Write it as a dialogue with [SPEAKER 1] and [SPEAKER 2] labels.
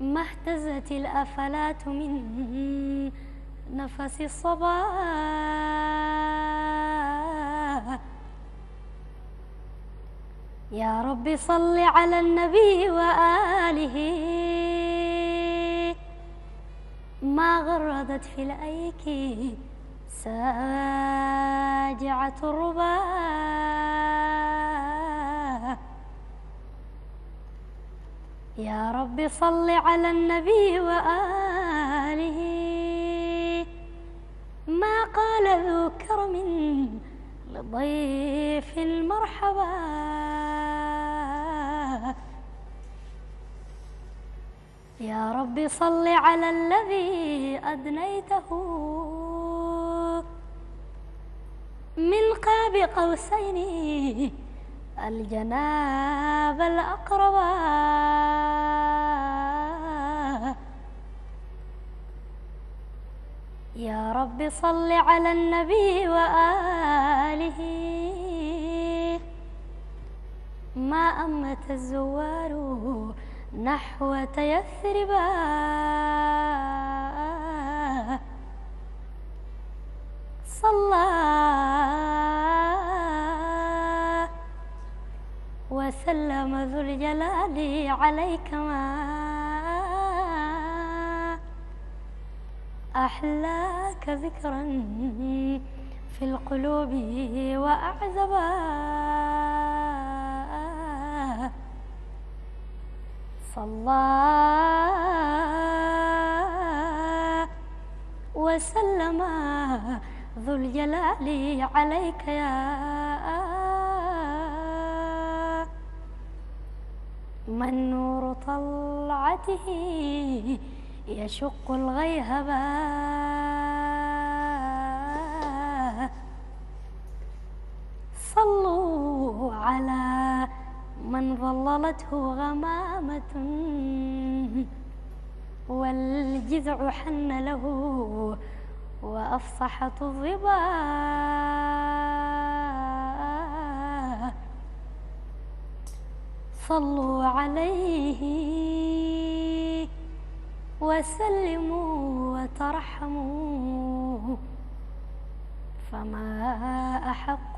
[SPEAKER 1] ما اهتزت الأفلات من نفس الصبا. يا رب صل على النبي وآله، ما غردت في الأيك ساجعة الربا. يا رب صل على النبي وآله، ما قال ذو كرم لضيف المرحبا. يا رب صل على الذي أدنيته من قاب قوسين الجناب الأقربا. يا رب صل على النبي وآله، ما أمت الزوار نحو يثربا. صلى وسلم ذو الجلال عليك، ما أحلاك ذكرا في القلوب وأعزبا. صلى وسلم ذو الجلال عليك يا من نور طلعته يشق الغيهبا. صلوا على من ظللته غمامة والجذع حن له وأفصحت الظبا. صلوا عليه وسلموا وترحموا، فما أحق